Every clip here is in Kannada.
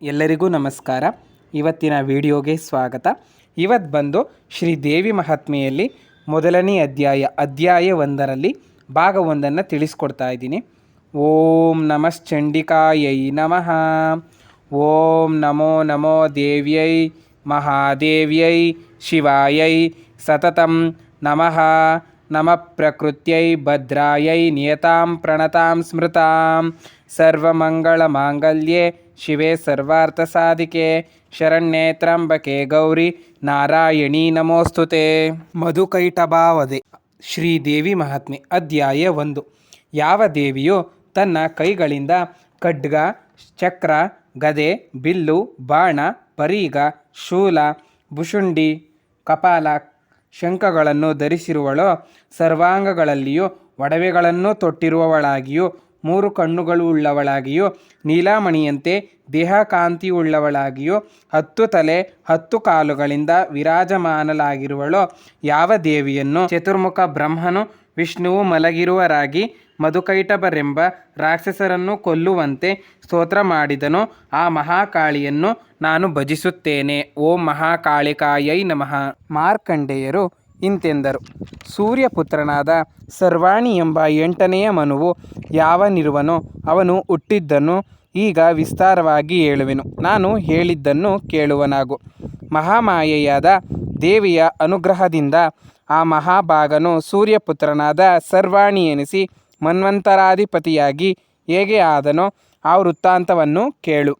ಎಲ್ಲರಿಗೂ ನಮಸ್ಕಾರ. ಇವತ್ತಿನ ವಿಡಿಯೋಗೆ ಸ್ವಾಗತ. ಇವತ್ತು ಬಂದು ಶ್ರೀದೇವಿ ಮಹಾತ್ಮೆಯಲ್ಲಿ ಮೊದಲನೇ ಅಧ್ಯಾಯ 1ರಲ್ಲಿ ಭಾಗ 1 ತಿಳಿಸ್ಕೊಡ್ತಾ ಇದ್ದೀನಿ. ಓಂ ನಮಶ್ಚಂಡಿಕಾಯೈ ನಮಃ. ಓಂ ನಮೋ ನಮೋ ದೇವ್ಯೈ ಮಹಾದೇವ್ಯೈ ಶಿವಾಯೈ ಸತತಂ ನಮಃ. ನಮಃ ಪ್ರಕೃತ್ಯೈ ಭದ್ರಾಯೈ ನಿಯತಾಂ ಪ್ರಣತಾಂ ಸ್ಮೃತಾಂ ಸರ್ವಮಂಗಳಮಾಂಗಲ್ಯೆ ಶಿವೆ ಸರ್ವಾರ್ಥಸಾಧಿಕೆ ಶರಣ್ಯೇ ತ್ರ್ಯಂಬಕೆ ಗೌರಿ ನಾರಾಯಣಿ ನಮೋಸ್ತುತೆ. ಮಧುಕೈಟಭಾವಧೆ. ಶ್ರೀದೇವಿ ಮಹಾತ್ಮೆ ಅಧ್ಯಾಯ 1. ಯಾವ ದೇವಿಯು ತನ್ನ ಕೈಗಳಿಂದ ಖಡ್ಗ, ಚಕ್ರ, ಗದೆ, ಬಿಲ್ಲು, ಬಾಣ, ಪರೀಗ, ಶೂಲ, ಭುಷುಂಡಿ, ಕಪಾಲ, ಶಂಖಗಳನ್ನು ಧರಿಸಿರುವಳೋ, ಸರ್ವಾಂಗಗಳಲ್ಲಿಯೂ ಒಡವೆಗಳನ್ನು ತೊಟ್ಟಿರುವವಳಾಗಿಯೂ 3 ಕಣ್ಣುಗಳು ಉಳ್ಳವಳಾಗಿಯೂ ನೀಲಮಣಿಯಂತೆ ದೇಹಕಾಂತಿಯುಳ್ಳವಳಾಗಿಯೂ 10 ತಲೆ 10 ಕಾಲುಗಳಿಂದ ವಿರಾಜಮಾನಲಾಗಿರುವಳೋ ಯಾವ ದೇವಿಯನ್ನು ಚತುರ್ಮುಖ ಬ್ರಹ್ಮನು ವಿಷ್ಣುವು ಮಲಗಿರುವರಾಗಿ ಮಧುಕೈಟಭರೆಂಬ ರಾಕ್ಷಸರನ್ನು ಕೊಲ್ಲುವಂತೆ ಸ್ತೋತ್ರ ಮಾಡಿದನೋ ಆ ಮಹಾಕಾಳಿಯನ್ನು ನಾನು ಭಜಿಸುತ್ತೇನೆ. ಓಂ ಮಹಾಕಾಳಿಕಾಯೈ ನಮಃ. ಮಾರ್ಕಂಡೇಯರು ಇಂತೆಂದರು. ಸೂರ್ಯಪುತ್ರನಾದ ಸರ್ವಾಣಿ ಎಂಬ 8ನೆಯ ಮನುವು ಯಾವನಿರುವನೋ ಅವನು ಹುಟ್ಟಿದ್ದನ್ನು ಈಗ ವಿಸ್ತಾರವಾಗಿ ಹೇಳುವೆನು. ನಾನು ಹೇಳಿದ್ದನ್ನು ಕೇಳುವನಾಗು. ಮಹಾಮಾಯೆಯಾದ ದೇವಿಯ ಅನುಗ್ರಹದಿಂದ ಆ ಮಹಾಭಾಗನು ಸೂರ್ಯಪುತ್ರನಾದ ಸರ್ವಾಣಿ ಎನಿಸಿ ಮನ್ವಂತರಾಧಿಪತಿಯಾಗಿ ಹೇಗೆ ಆದನೋ ಆ ವೃತ್ತಾಂತವನ್ನು ಕೇಳು.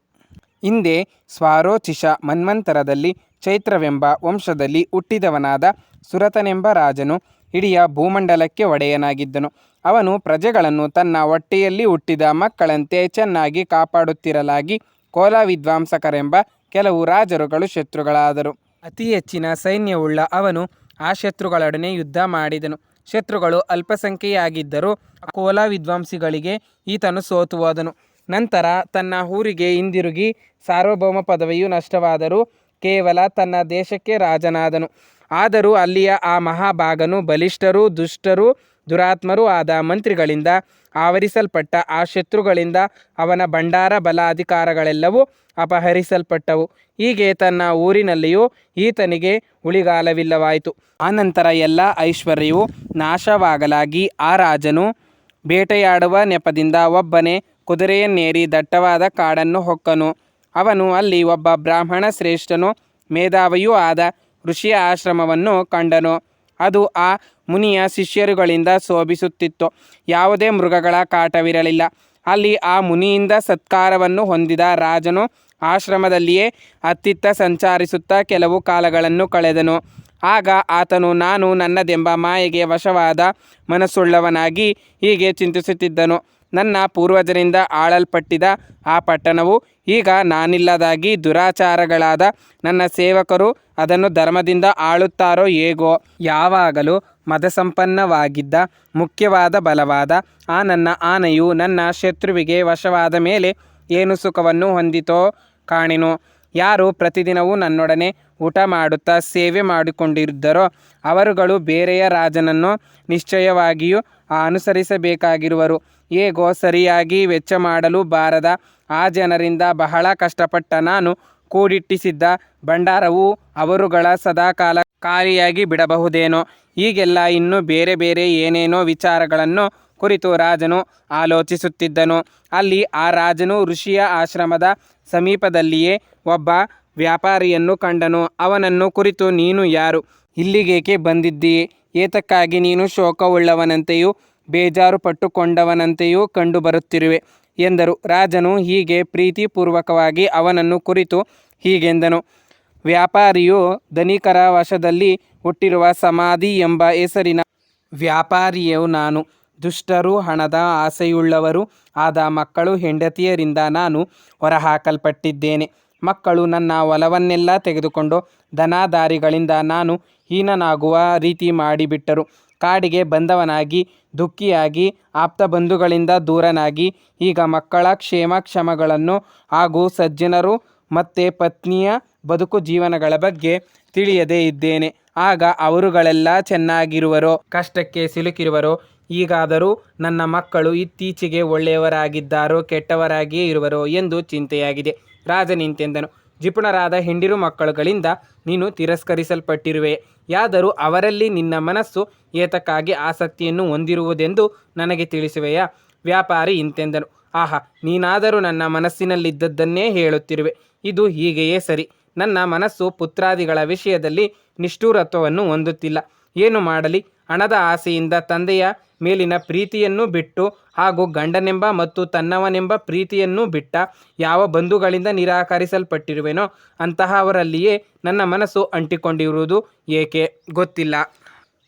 ಹಿಂದೆ ಸ್ವಾರೋಚಿಷ ಮನ್ವಂತರದಲ್ಲಿ ಚೈತ್ರವೆಂಬ ವಂಶದಲ್ಲಿ ಹುಟ್ಟಿದವನಾದ ಸುರತನೆಂಬ ರಾಜನು ಇಡೀ ಭೂಮಂಡಲಕ್ಕೆ ಒಡೆಯನಾಗಿದ್ದನು. ಅವನು ಪ್ರಜೆಗಳನ್ನು ತನ್ನ ಹೊಟ್ಟೆಯಲ್ಲಿ ಹುಟ್ಟಿದ ಮಕ್ಕಳಂತೆ ಚೆನ್ನಾಗಿ ಕಾಪಾಡುತ್ತಿರಲಾಗಿ ಕೋಲ ವಿದ್ವಾಂಸಕರೆಂಬ ಕೆಲವು ರಾಜರುಗಳು ಶತ್ರುಗಳಾದರು. ಅತಿ ಹೆಚ್ಚಿನ ಸೈನ್ಯವುಳ್ಳ ಅವನು ಆ ಶತ್ರುಗಳೊಡನೆ ಯುದ್ಧ ಮಾಡಿದನು. ಶತ್ರುಗಳು ಅಲ್ಪಸಂಖ್ಯೆಯಾಗಿದ್ದರೂ ಕೋಲ ವಿದ್ವಾಂಸಿಗಳಿಗೆ ಈತನು ಸೋತು ಹೋದನು. ನಂತರ ತನ್ನ ಊರಿಗೆ ಹಿಂದಿರುಗಿ ಸಾರ್ವಭೌಮ ಪದವಿಯು ನಷ್ಟವಾದರೂ ಕೇವಲ ತನ್ನ ದೇಶಕ್ಕೆ ರಾಜನಾದನು. ಆದರೂ ಅಲ್ಲಿಯ ಆ ಮಹಾಭಾಗನು ಬಲಿಷ್ಠರೂ ದುಷ್ಟರೂ ದುರಾತ್ಮರೂ ಆದ ಮಂತ್ರಿಗಳಿಂದ ಆವರಿಸಲ್ಪಟ್ಟ ಆ ಶತ್ರುಗಳಿಂದ ಅವನ ಭಂಡಾರ ಬಲ ಅಧಿಕಾರಗಳೆಲ್ಲವೂ ಅಪಹರಿಸಲ್ಪಟ್ಟವು. ಹೀಗೆ ತನ್ನ ಊರಿನಲ್ಲಿಯೂ ಈತನಿಗೆ ಉಳಿಗಾಲವಿಲ್ಲವಾಯಿತು. ಆನಂತರ ಎಲ್ಲ ಐಶ್ವರ್ಯವು ನಾಶವಾಗಲಾಗಿ ಆ ರಾಜನು ಬೇಟೆಯಾಡುವ ನೆಪದಿಂದ ಒಬ್ಬನೇ ಕುದುರೆಯನ್ನೇರಿ ದಟ್ಟವಾದ ಕಾಡನ್ನು ಹೊಕ್ಕನು. ಅವನು ಅಲ್ಲಿ ಒಬ್ಬ ಬ್ರಾಹ್ಮಣ ಶ್ರೇಷ್ಠನೂ ಮೇಧಾವಿಯೂ ಆದ ಋಷಿಯ ಆಶ್ರಮವನ್ನು ಕಂಡನು. ಅದು ಆ ಮುನಿಯ ಶಿಷ್ಯರುಗಳಿಂದ ಶೋಭಿಸುತ್ತಿತ್ತು. ಯಾವುದೇ ಮೃಗಗಳ ಕಾಟವಿರಲಿಲ್ಲ. ಅಲ್ಲಿ ಆ ಮುನಿಯಿಂದ ಸತ್ಕಾರವನ್ನು ಹೊಂದಿದ ರಾಜನು ಆಶ್ರಮದಲ್ಲಿಯೇ ಅತ್ತಿತ್ತ ಸಂಚರಿಸುತ್ತಾ ಕೆಲವು ಕಾಲಗಳನ್ನು ಕಳೆದನು. ಆಗ ಆತನು ನಾನು ನನ್ನದೆಂಬ ಮಾಯೆಗೆ ವಶವಾದ ಮನಸ್ಸುಳ್ಳವನಾಗಿ ಹೀಗೆ ಚಿಂತಿಸುತ್ತಿದ್ದನು. ನನ್ನ ಪೂರ್ವಜರಿಂದ ಆಳಲ್ಪಟ್ಟಿದ್ದ ಆ ಪಟ್ಟಣವು ಈಗ ನಾನಿಲ್ಲದಾಗಿ ದುರಾಚಾರಗಳಾದ ನನ್ನ ಸೇವಕರು ಅದನ್ನು ಧರ್ಮದಿಂದ ಆಳುತ್ತಾರೋ ಹೇಗೋ. ಯಾವಾಗಲೂ ಮದಸಂಪನ್ನವಾಗಿದ್ದ ಮುಖ್ಯವಾದ ಬಲವಾದ ಆ ನನ್ನ ಆನೆಯು ನನ್ನ ಶತ್ರುವಿಗೆ ವಶವಾದ ಮೇಲೆ ಏನು ಸುಖವನ್ನು ಹೊಂದಿತೋ ಕಾಣೆನು. ಯಾರು ಪ್ರತಿದಿನವೂ ನನ್ನೊಡನೆ ಊಟ ಮಾಡುತ್ತಾ ಸೇವೆ ಮಾಡಿಕೊಂಡಿದ್ದರೋ ಅವರುಗಳು ಬೇರೆಯ ರಾಜನನ್ನು ನಿಶ್ಚಯವಾಗಿಯೂ ಅನುಸರಿಸಬೇಕಾಗಿರುವರು. ಹೇಗೋ ಸರಿಯಾಗಿ ವೆಚ್ಚ ಮಾಡಲು ಬಾರದ ಆ ಜನರಿಂದ ಬಹಳ ಕಷ್ಟಪಟ್ಟ ನಾನು ಕೂಡಿಟ್ಟಿಸಿದ್ದ ಭಂಡಾರವು ಅವರುಗಳ ಸದಾಕಾಲ ಖಾಲಿಯಾಗಿ ಬಿಡಬಹುದೇನೋ. ಹೀಗೆಲ್ಲ ಇನ್ನೂ ಬೇರೆ ಬೇರೆ ಏನೇನೋ ವಿಚಾರಗಳನ್ನು ಕುರಿತು ರಾಜನು ಆಲೋಚಿಸುತ್ತಿದ್ದನು. ಅಲ್ಲಿ ಆ ರಾಜನು ಋಷಿಯ ಆಶ್ರಮದ ಸಮೀಪದಲ್ಲಿಯೇ ಒಬ್ಬ ವ್ಯಾಪಾರಿಯನ್ನು ಕಂಡನು. ಅವನನ್ನು ಕುರಿತು ನೀನು ಯಾರು? ಇಲ್ಲಿಗೇಕೆ ಬಂದಿದ್ದೀಯೆ? ಏತಕ್ಕಾಗಿ ನೀನು ಶೋಕವುಳ್ಳವನಂತೆಯೂ ಬೇಜಾರು ಪಟ್ಟುಕೊಂಡವನಂತೆಯೂ ಕಂಡು ಬರುತ್ತಿರುವೆ ಎಂದರು. ರಾಜನು ಹೀಗೆ ಪ್ರೀತಿಪೂರ್ವಕವಾಗಿ ಅವನನ್ನು ಕುರಿತು ಹೀಗೆಂದನು. ವ್ಯಾಪಾರಿಯು ಧನಿಕರ ವಶದಲ್ಲಿ ಹುಟ್ಟಿರುವ ಸಮಾಧಿ ಎಂಬ ಹೆಸರಿನ ವ್ಯಾಪಾರಿಯು ನಾನು. ದುಷ್ಟರು ಹಣದ ಆಸೆಯುಳ್ಳವರು ಆದ ಮಕ್ಕಳು ಹೆಂಡತಿಯರಿಂದ ನಾನು ಹೊರಹಾಕಲ್ಪಟ್ಟಿದ್ದೇನೆ. ಮಕ್ಕಳು ನನ್ನ ಹೊಲವನ್ನೆಲ್ಲ ತೆಗೆದುಕೊಂಡು ಧನಾಧಾರಿಗಳಿಂದ ನಾನು ಹೀನನಾಗುವ ರೀತಿ ಮಾಡಿಬಿಟ್ಟರು. ಕಾಡಿಗೆ ಬಂದವನಾಗಿ ದುಃಖಿಯಾಗಿ ಆಪ್ತ ಬಂಧುಗಳಿಂದ ದೂರನಾಗಿ ಈಗ ಮಕ್ಕಳ ಕ್ಷೇಮಗಳನ್ನು ಹಾಗೂ ಸಜ್ಜನರು ಮತ್ತು ಪತ್ನಿಯ ಬದುಕು ಜೀವನಗಳ ಬಗ್ಗೆ ತಿಳಿಯದೇ ಇದ್ದೇನೆ. ಆಗ ಅವರುಗಳೆಲ್ಲ ಚೆನ್ನಾಗಿರುವರೋ ಕಷ್ಟಕ್ಕೆ ಸಿಲುಕಿರುವರೋ? ಈಗಾದರೂ ನನ್ನ ಮಕ್ಕಳು ಇತ್ತೀಚೆಗೆ ಒಳ್ಳೆಯವರಾಗಿದ್ದಾರೋ ಕೆಟ್ಟವರಾಗಿಯೇ ಇರುವರೋ ಎಂದು ಚಿಂತೆಯಾಗಿದೆ. ರಾಜನಿಂತೆಂದನು. ಜಿಪುಣರಾದ ಹೆಂಡಿರು ಮಕ್ಕಳುಗಳಿಂದ ನೀನು ತಿರಸ್ಕರಿಸಲ್ಪಟ್ಟಿರುವೆ. ಯಾದರೂ ಅವರಲ್ಲಿ ನಿನ್ನ ಮನಸ್ಸು ಏತಕ್ಕಾಗಿ ಆಸಕ್ತಿಯನ್ನು ಹೊಂದಿರುವುದೆಂದು ನನಗೆ ತಿಳಿಸುವೆಯಾ? ವ್ಯಾಪಾರಿ ಇಂತೆಂದನು. ಆಹಾ, ನೀನಾದರೂ ನನ್ನ ಮನಸ್ಸಿನಲ್ಲಿದ್ದದ್ದನ್ನೇ ಹೇಳುತ್ತಿರುವೆ. ಇದು ಹೀಗೆಯೇ ಸರಿ. ನನ್ನ ಮನಸ್ಸು ಪುತ್ರಾದಿಗಳ ವಿಷಯದಲ್ಲಿ ನಿಷ್ಠುರತ್ವವನ್ನು ಹೊಂದುತ್ತಿಲ್ಲ. ಏನು ಮಾಡಲಿ? ಹಣದ ಆಸೆಯಿಂದ ತಂದೆಯ ಮೇಲಿನ ಪ್ರೀತಿಯನ್ನು ಬಿಟ್ಟು ಹಾಗೂ ಗಂಡನೆಂಬ ಮತ್ತು ತನ್ನವನೆಂಬ ಪ್ರೀತಿಯನ್ನು ಬಿಟ್ಟ ಯಾವ ಬಂಧುಗಳಿಂದ ನಿರಾಕರಿಸಲ್ಪಟ್ಟಿರುವೆನೋ ಅಂತಹವರಲ್ಲಿಯೇ ನನ್ನ ಮನಸ್ಸು ಅಂಟಿಕೊಂಡಿರುವುದು ಏಕೆ ಗೊತ್ತಿಲ್ಲ.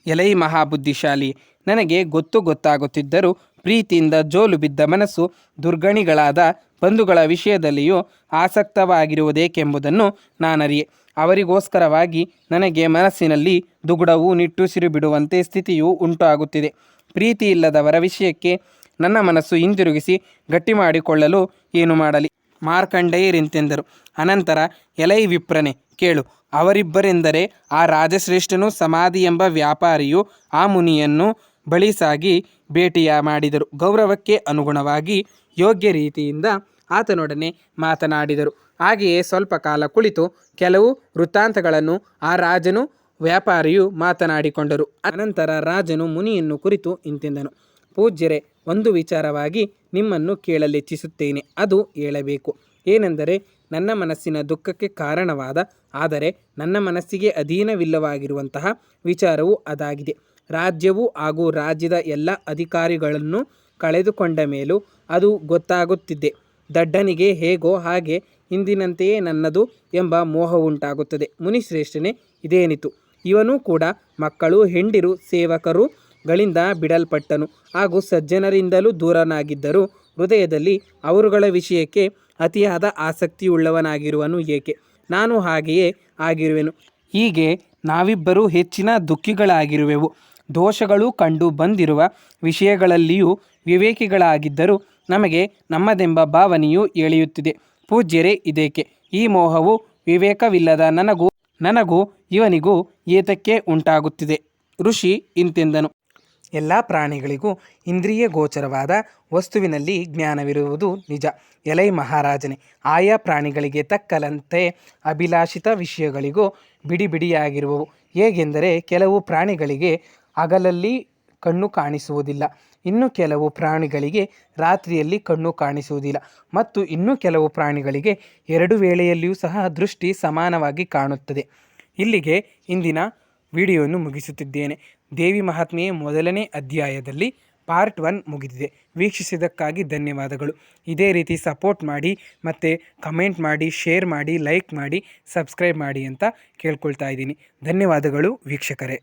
ಎಲೈ ಮಹಾಬುದ್ಧಿಶಾಲಿ, ನನಗೆ ಗೊತ್ತಾಗುತ್ತಿದ್ದರೂ ಪ್ರೀತಿಯಿಂದ ಜೋಲು ಬಿದ್ದ ಮನಸ್ಸು ದುರ್ಗಣಿಗಳಾದ ಬಂಧುಗಳ ವಿಷಯದಲ್ಲಿಯೂ ಆಸಕ್ತವಾಗಿರುವುದೇಕೆಂಬುದನ್ನು ನಾನರಿಯೆ. ಅವರಿಗೋಸ್ಕರವಾಗಿ ನನಗೆ ಮನಸ್ಸಿನಲ್ಲಿ ದುಗುಡವು ನಿಟ್ಟುಸಿರು ಬಿಡುವಂತೆ ಸ್ಥಿತಿಯು ಉಂಟಾಗುತ್ತಿದೆ. ಪ್ರೀತಿ ಇಲ್ಲದವರ ವಿಷಯಕ್ಕೆ ನನ್ನ ಮನಸ್ಸು ಹಿಂದಿರುಗಿಸಿ ಗಟ್ಟಿ ಮಾಡಿಕೊಳ್ಳಲು ಏನು ಮಾಡಲಿ? ಮಾರ್ಕಂಡೇಯರಿಂತೆಂದರು. ಅನಂತರ ಎಲೈ ವಿಪ್ರನೇ, ಕೇಳು. ಅವರಿಬ್ಬರೆಂದರೆ ಆ ರಾಜಶ್ರೇಷ್ಠನು ಸಮಾಧಿ ಎಂಬ ವ್ಯಾಪಾರಿಯು ಆ ಮುನಿಯನ್ನು ಬಳಿ ಸಾಗಿ ಭೇಟಿಯ ಮಾಡಿದರು. ಗೌರವಕ್ಕೆ ಅನುಗುಣವಾಗಿ ಯೋಗ್ಯ ರೀತಿಯಿಂದ ಆತನೊಡನೆ ಮಾತನಾಡಿದರು. ಹಾಗೆಯೇ ಸ್ವಲ್ಪ ಕಾಲ ಕುಳಿತು ಕೆಲವು ವೃತ್ತಾಂತಗಳನ್ನು ಆ ರಾಜನು ವ್ಯಾಪಾರಿಯು ಮಾತನಾಡಿಕೊಂಡರು. ಅನಂತರ ರಾಜನು ಮುನಿಯನ್ನು ಕುರಿತು ಇಂತೆಂದನು. ಪೂಜ್ಯರೇ, ಒಂದು ವಿಚಾರವಾಗಿ ನಿಮ್ಮನ್ನು ಕೇಳಲಿಚ್ಛಿಸುತ್ತೇನೆ. ಅದು ಹೇಳಬೇಕು. ಏನೆಂದರೆ, ನನ್ನ ಮನಸ್ಸಿನ ದುಃಖಕ್ಕೆ ಕಾರಣವಾದ ಆದರೆ ನನ್ನ ಮನಸ್ಸಿಗೆ ಅಧೀನವಿಲ್ಲವಾಗಿರುವಂತಹ ವಿಚಾರವು ಅದಾಗಿದೆ. ರಾಜ್ಯವು ಹಾಗೂ ರಾಜ್ಯದ ಎಲ್ಲ ಅಧಿಕಾರಿಗಳನ್ನು ಕಳೆದುಕೊಂಡ ಮೇಲೂ ಅದು ಗೊತ್ತಾಗುತ್ತಿದೆ. ದಡ್ಡನಿಗೆ ಹೇಗೋ ಹಾಗೆ ಹಿಂದಿನಂತೆಯೇ ನನ್ನದು ಎಂಬ ಮೋಹವುಂಟಾಗುತ್ತದೆ. ಮುನಿಶ್ರೇಷ್ಠನೇ, ಇದೇನಿತು? ಇವನೂ ಕೂಡ ಮಕ್ಕಳು, ಹೆಂಡಿರು, ಸೇವಕರುಗಳಿಂದ ಬಿಡಲ್ಪಟ್ಟನು ಹಾಗೂ ಸಜ್ಜನರಿಂದಲೂ ದೂರನಾಗಿದ್ದರೂ ಹೃದಯದಲ್ಲಿ ಅವರುಗಳ ವಿಷಯಕ್ಕೆ ಅತಿಯಾದ ಆಸಕ್ತಿಯುಳ್ಳವನಾಗಿರುವನು ಏಕೆ? ನಾನು ಹಾಗೆಯೇ ಆಗಿರುವೆನು. ಹೀಗೆ ನಾವಿಬ್ಬರೂ ಹೆಚ್ಚಿನ ದುಃಖಿಗಳಾಗಿರುವೆವು. ದೋಷಗಳು ಕಂಡು ಬಂದಿರುವ ವಿಷಯಗಳಲ್ಲಿಯೂ ವಿವೇಕಿಗಳಾಗಿದ್ದರೂ ನಮಗೆ ನಮ್ಮದೆಂಬ ಭಾವನೆಯು ಎಳೆಯುತ್ತಿದೆ. ಪೂಜ್ಯರೇ, ಇದೇಕೆ? ಈ ಮೋಹವು ವಿವೇಕವಿಲ್ಲದ ನನಗೂ ಇವನಿಗೂ ಏತಕ್ಕೆ ಉಂಟಾಗುತ್ತಿದೆ? ಋಷಿ ಇಂತೆಂದನು. ಎಲ್ಲ ಪ್ರಾಣಿಗಳಿಗೂ ಇಂದ್ರಿಯ ಗೋಚರವಾದ ವಸ್ತುವಿನಲ್ಲಿ ಜ್ಞಾನವಿರುವುದು ನಿಜ. ಎಲೈ ಮಹಾರಾಜನೇ, ಆಯಾ ಪ್ರಾಣಿಗಳಿಗೆ ತಕ್ಕಂತೆ ಅಭಿಲಾಷಿತ ವಿಷಯಗಳಿಗೂ ಬಿಡಿಯಾಗಿರುವವು. ಹೇಗೆಂದರೆ, ಕೆಲವು ಪ್ರಾಣಿಗಳಿಗೆ ಹಗಲಲ್ಲಿ ಕಣ್ಣು ಕಾಣಿಸುವುದಿಲ್ಲ, ಇನ್ನು ಕೆಲವು ಪ್ರಾಣಿಗಳಿಗೆ ರಾತ್ರಿಯಲ್ಲಿ ಕಣ್ಣು ಕಾಣಿಸುವುದಿಲ್ಲ, ಮತ್ತು ಇನ್ನು ಕೆಲವು ಪ್ರಾಣಿಗಳಿಗೆ ಎರಡು ವೇಳೆಯಲ್ಲಿಯೂ ಸಹ ದೃಷ್ಟಿ ಸಮಾನವಾಗಿ ಕಾಣುತ್ತದೆ. ಇಲ್ಲಿಗೆ ಇಂದಿನ ವಿಡಿಯೋವನ್ನು ಮುಗಿಸುತ್ತಿದ್ದೇನೆ. ದೇವಿ ಮಹಾತ್ಮೆಯ ಮೊದಲನೇ ಅಧ್ಯಾಯದಲ್ಲಿ ಪಾರ್ಟ್ 1 ಮುಗಿದಿದೆ. ವೀಕ್ಷಿಸಿದ್ದಕ್ಕಾಗಿ ಧನ್ಯವಾದಗಳು. ಇದೇ ರೀತಿ ಸಪೋರ್ಟ್ ಮಾಡಿ ಮತ್ತು ಕಮೆಂಟ್ ಮಾಡಿ, ಶೇರ್ ಮಾಡಿ, ಲೈಕ್ ಮಾಡಿ, ಸಬ್ಸ್ಕ್ರೈಬ್ ಮಾಡಿ ಅಂತ ಕೇಳ್ಕೊಳ್ತಾ ಇದ್ದೀನಿ. ಧನ್ಯವಾದಗಳು ವೀಕ್ಷಕರೇ.